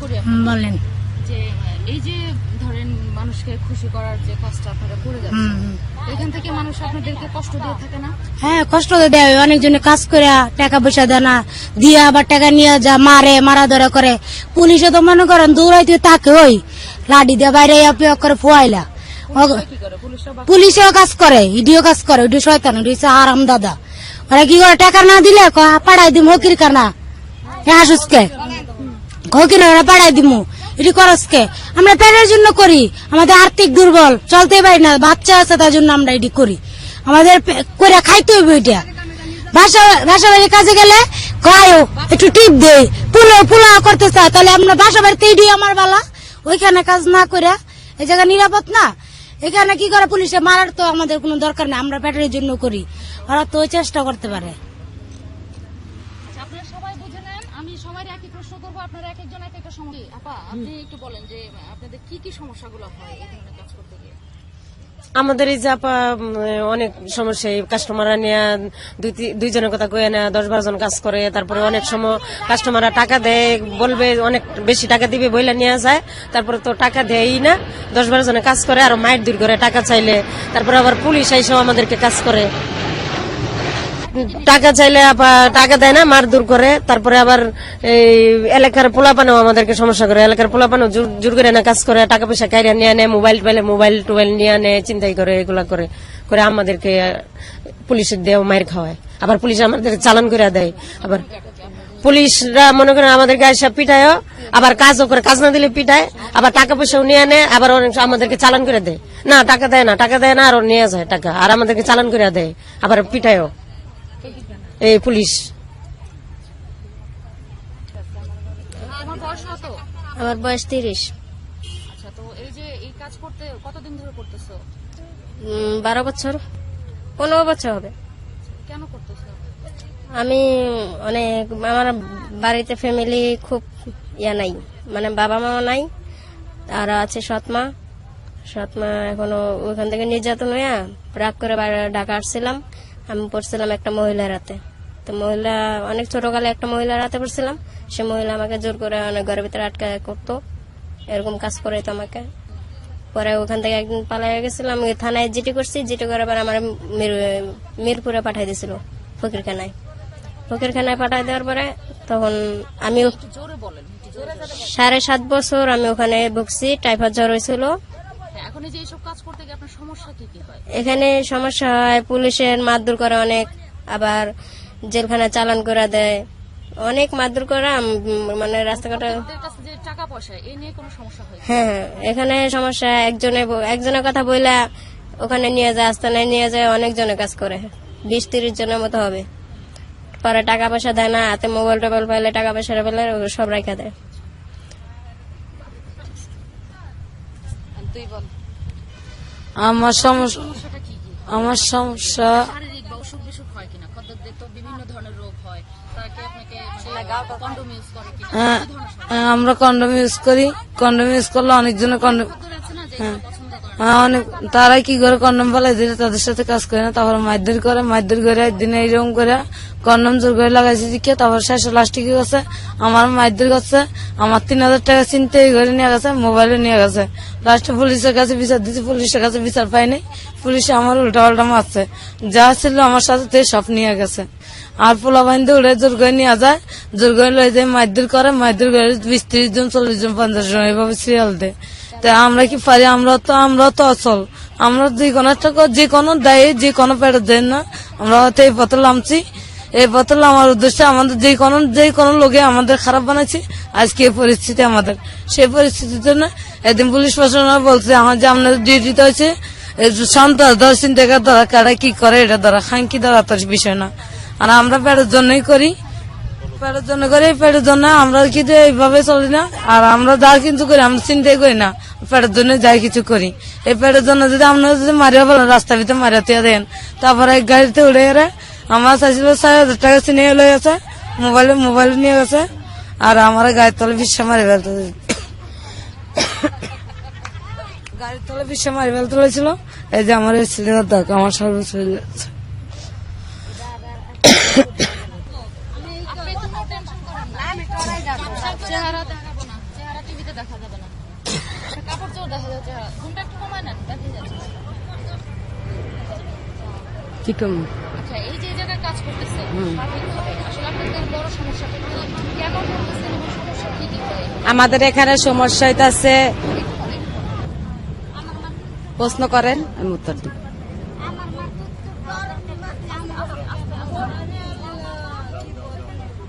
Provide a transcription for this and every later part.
করি বলেন। যে এই যে ধরেন মানুষকে খুশি করার যে কাজটা আপনারা করে যাচ্ছেন, এখান থেকে মানুষ আপনাদেরকে কষ্ট দিয়ে থাকে না? হ্যাঁ, কষ্ট তো দেয়। অনেকজনে কাজ করে টাকা পয়সা দেয় না, দিয়ে আবার টাকা নিয়ে যা মারা ধরা করে। পুলিশে তো মনে করেন দৌড়াইতে থাকে, ওই লাঠি দিয়ে বাইরে করে ফুয়াইলা। কি করে পুলিশেও কাজ করে, ইডিও কাজ করে, ওইটি শয়তান, ওইটি হচ্ছে আরাম দাদা। ওরা কি করে টাকা না দিলে পাড়াই দিম হকির কানা হাসুসকে হকির পাড়াই দিমু, এটি করসকে। আমরা পেটের জন্য করি, আমাদের আর্থিক দুর্বল, চলতে পারি না, বাচ্চা আছে তার জন্য আমরা এটি করি। আমাদের করে খাইতে হইবে এটা। বাসা বাড়ির কাজে গেলে গায়ও একটু টিপ দেয়, পোলা করতে চায়, তাহলে আমরা বাসা বাড়িতে এটি আমার বালা। ওইখানে কাজ না করে এই জায়গা নিরাপদ না, এখানে কি করে পুলিশে মারার তো আমাদের কোনো দরকার নেই, আমরা পেটের জন্য করি, ওরা তো চেষ্টা করতে পারে। আপনারা সবাই বুঝে নেন, আমি সবাই একই প্রশ্ন করবো, আপনারা এক একজন এক একটা সমস্যা। আপা, আপনি একটু বলেন যে আপনাদের কি কি সমস্যাগুলো হয় এই ধরনের কাজ করতে গিয়ে? আমাদের এই যে আপা অনেক সমস্যা, কাস্টমাররা নিয়ে দুইজনের কথা কয়ে না 10-12 জন কাজ করে। তারপরে অনেক সময় কাস্টমাররা টাকা দেয়, বলবে অনেক বেশি টাকা দিবে বইলা নিয়ে যায়, তারপরে তো টাকা দেয়ই না। 10-12 জনে কাজ করে আর মাইর দূর করে টাকা চাইলে। তারপরে আবার পুলিশ এসেও আমাদেরকে কাজ করে, টাকা চাইলে টাকা দেয় না, মার দূর করে। তারপরে আবার এই এলাকার পোলাপানেও আমাদেরকে সমস্যা করে, এলাকার পোলাপানেও জোর করে না কাজ করে, টাকা পয়সা কাইরা নিয়ে নেয়, মোবাইল টোবাইল নিয়ে নেয়, চিন্তাই করে, এগুলা করে করে আমাদেরকে পুলিশের দেও মায়ের খাওয়ায়। আবার পুলিশ আমাদের চালান করে দেয়। আবার পুলিশরা মনে করেন আমাদেরকে এসে পিটায়, আবার কাজও করে, কাজ না দিলে পিটায়, আবার টাকা পয়সাও নিয়ে নেয়, আবার আমাদেরকে চালান করে দেয়। না টাকা দেয় না আরো নিয়ে যায় টাকা, আর আমাদেরকে চালান করে দেয়, আবার পিটায়ও এই পুলিশ। আমার বয়স কত? আমার বয়স 30। আচ্ছা, তো এই যে এই কাজ করতে কতদিন ধরে করতেছো? 12 বছর, 15 বছর হবে। কেন করতেছো? আমি অনেক, আমার বাড়িতে ফ্যামিলি খুব নাই, মানে বাবা মা নাই, আর আছে সৎমা এখনো ওইখান থেকে নির্যাতন হইয়া রাগ করে ঢাকা আসছিলাম। আমি পড়ছিলাম একটা মহিলার হাতে, তো মহিলা অনেক ছোটকালে একটা মহিলার হাতে পড়ছিলাম। সে মহিলা আমাকে জোর করে অনেক ঘরের ভিতরে আটকা করতো, এরকম কাজ করে তো আমাকে। পরে ওখান থেকে একদিন পালাই গেছিলাম, থানায় জিটি করছি, জিটি করে আবার আমার মিরপুরে পাঠাই দিয়েছিল ফকিরখানায় পাঠাই দেওয়ার পরে তখন আমি 7.5 বছর আমি ওখানে ভুগছি, টাইফয়েড জ্বর হয়েছিল। এখন এই যে এইসব কাজ করতে গিয়ে আপনার সমস্যা কি কি হয়? এখানে সমস্যা হয়, পুলিশের মারধর করে অনেক, আবার জেলখানা চালান করে দেয়, অনেক মারধর করে, মানে রাস্তাঘাটে। যে টাকা পয়সা এই নিয়ে কোনো সমস্যা হয়? হ্যাঁ, এখানে সমস্যা, একজনের কথা বইলা ওখানে নিয়ে যায়, আস্তানায় নিয়ে যায়, অনেকজনে কাজ করে, 20-30 জনের মতো হবে। পরে টাকা পয়সা দেয় না, হাতে মোবাইল টোবাইল পাইলে টাকা পয়সা পেলে সব রাখা দেয়। তুই বল আমার সমস্যা, সমস্যাটা কি কি? আমার সমস্যা শারীরিক বা অসুখ বিসুখ হয় কিনা? খদ্দেরদের তো বিভিন্ন ধরনের রোগ হয়, তাকে আপনাকে কন্ডোম ইউজ করে কিনা? হ্যাঁ, কি ধরনের সমস্যা? আমরা কন্ডোম ইউজ করি। কন্ডোম ইউজ করলে অনেকজনের কন্ডোম, খদ্দের আছে না যে এগুলো পছন্দ করে না? অনেক তারাই কি করে কন্ডোম ফেলাই দিলে তাদের সাথে কাজ করে না, তারপর মারধর করে একদিনে এইরকম করে কন্ডোম জোর করে লাগাইছে দিকে, তারপর শেষে লাস্টে কি করছে, আমার মারধর করছে, আমার 3000 টাকা চিনতে করে নিয়ে গেছে, মোবাইলে নিয়ে গেছে। লাস্টে পুলিশের কাছে বিচার দিচ্ছে, পুলিশের কাছে বিচার পাইনি, পুলিশে আমার উল্টা মারছে, যা ছিল আমার সাথে সব নিয়ে গেছে। আর পোলা বান্ধে উড়ে জোর করে নিয়ে যায়, জোর করে লয়ে যায়, মারধর করে 20-30 জন 40 জন 50 জন এইভাবে সিরিয়াল দেয়। তা আমরা কি পারি? আমরা তো অচল, আমরা যে কোনো দায়ী, যে কোনো পেটে দেয় না, আমরা হয়তো এই পথে নামছি। এই পথে আমার উদ্দেশ্যে আমাদের যে কোনো লোকে আমাদের খারাপ বানাইছে, আজকে এই পরিস্থিতি আমাদের। সেই পরিস্থিতির জন্য একদিন পুলিশ প্রশাসন বলছে যে আপনাদের ডিউটিতে হয়েছে সন্ত্রাস ধরা, চিন্তাকার ধরা, কারা কি করে এটা ধরা, খাঙ্কি ধরা তার বিষয় না। আর আমরা পেটের জন্যই করি, পেটের জন্য আমরা কিন্তু এইভাবে চলি না। আর আমরা যা কিন্তু করি আমরা চিন্তাই করি না, পেটের জন্য যাই কিছু করি। এই পেটের জন্য যদি আপনারা যদি মারিয়া বলেন, রাস্তার ভিতরে মারিয়া দিয়ে দেন, তারপরে এক গাড়িতে উড়ে গেলে আমার চাইছিল 4000 টাকা চিনে লয়ে গেছে, মোবাইল নিয়ে গেছে, আর আমার গাড়ির তলে বিশ্বা মারি ফেলতে, গাড়ির তলে বিশ্বা মারি ফেলতে হয়েছিল। এই যে আমার এই ছেলের দেখ, আমার সর্বোচ্চ চেহারা দেখাবো না, চেহারা দেখা যাবে না, কাপড় চোপড় দেখা যাচ্ছে। ঘুমটা একটু কমায় নেন, দেখা যাচ্ছে। কি কম আচ্ছা, এই যে এই জায়গায় কাজ করতেছে স্বাভাবিকভাবে, আসলে আপনাদের বড় সমস্যাটা কি, কেন করতেছেন এবং সমস্যা কি কি হয়? আমাদের এখানে সমস্যা হইতাছে, প্রশ্ন করেন আমি উত্তর দিব।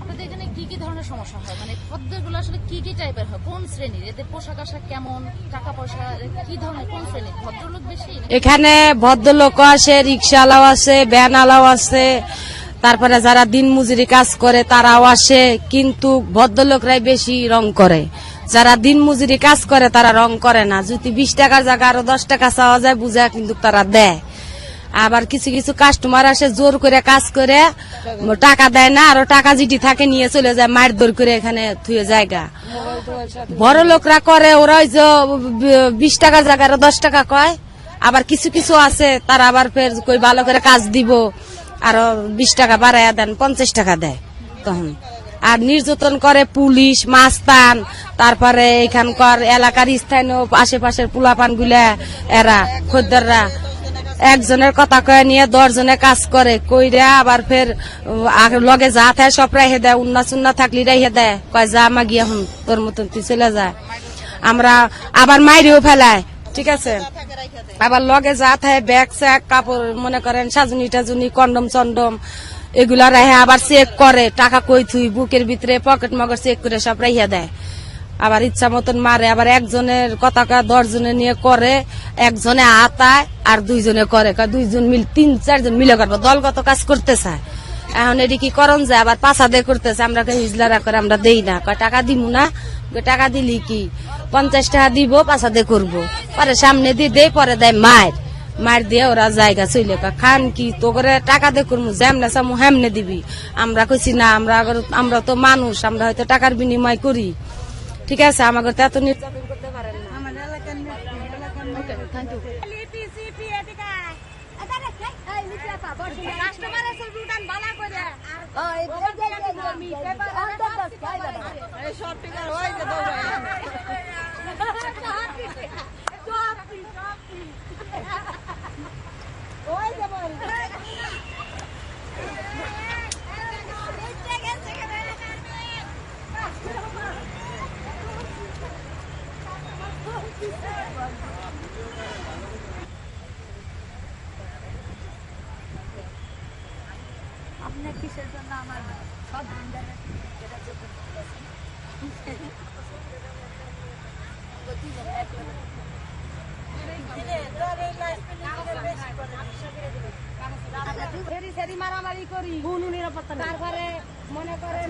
আপনাদের এখানে কি কি ধরনের সমস্যা হয়, মানে খদ্দেরগুলো আসলে কি কি টাইপের হয়, কোন শ্রেণীর, এদের পোশাক আশাক কেমন, টাকা পয়সা কি ধরনের, কোন শ্রেণীর, ভদ্রলোক বেশি? এখানে ভদ্রলোকও আছে, রিক্সাওয়ালাও আছে, ভ্যানওয়ালাও আছে, তারপরে যারা দিন মজুরি কাজ করে তারাও আসে, কিন্তু ভদ্রলোকরাই বেশি রং করে। যারা দিন মজুরি কাজ করে তারা রং করে না। যদি 20 টাকার জায়গা আরো 10 টাকা চাওয়া যায় বুঝা কিন্তু তারা দেয়। আবার কিছু কিছু কাস্টমার আসে জোর করে কাজ করে, টাকা দেয় না, আরো টাকা যেটি থাকে নিয়ে চলে যায়, মারধর করে এখানে থুয়ে জায়গা। বড় লোকরা করে, ওরা ওই যে 20 টাকার জায়গা আরো 10 টাকা কয়। আবার কিছু কিছু আছে তারা আবার ফের কই ভালো করে কাজ দিব, আরো 20 টাকা বাড়াইয়া দেন, 50 টাকা দেয় তখন। আর নির্যাতন করে পুলিশ, মাস্তান, তারপরে এখানকার এলাকার স্থানীয় আশেপাশের পোলাপান গুলা, এরা খদ্দেররা একজনের কথা কয়ে নিয়ে 10 জনে কাজ করে, কইরা আবার ফের লগে যা থাকে সব রাইহে দেয়, উন্না চুন্না থাকলে রাইহে দেয়, কয় যা মা গিয়া হুন তোর মতন তুই চলে যায়। আমরা আবার মাইরেও ফেলায়, ঠিক আছে। আবার লগে যা থাকে ব্যাগ স্যাগ কাপড়, মনে করেন সাজুনি টাজুনি, কন্ডম চন্ডম, এগুলা রাহে আবার চেক করে, টাকা কই থুই, বুকের ভিতরে পকেট মগর চেক করে সব রাইয়া দেয়। আবার ইচ্ছা মতন মারে। আবার একজনের কথা 10 জনে নিয়ে করে, একজনে আতায় আর 2 জনে করে, 2 জন মিল 3-4 জন মিলে করবো, দলগত কাজ করতে চায়। এখন এটি কি করন যায়, আবার পাশা দিয়ে করতেছে, আমরা হিজলারা করে আমরা দেই না, কয় টাকা দিমু না, টাকা দিলি কি 50 টাকা দিব, পাশা দিয়ে করবো, পরে সামনে দিয়ে দেয়, পরে দেয় মার দিয়ে ওরা জায়গা চলে, খান কি তো করে টাকা দিয়ে করবো, যেমনে চামু হেমনে দিবি। আমরা কইছি না, আমরা তো মানুষ, আমরা হয়তো টাকার বিনিময় করি, ঠিক আছে, আমাকে তো এত নির্যাতন করতে পারেন না। আপনার কিসের জন্য আমার সব মারামারি করি, তারপরে মনে করেন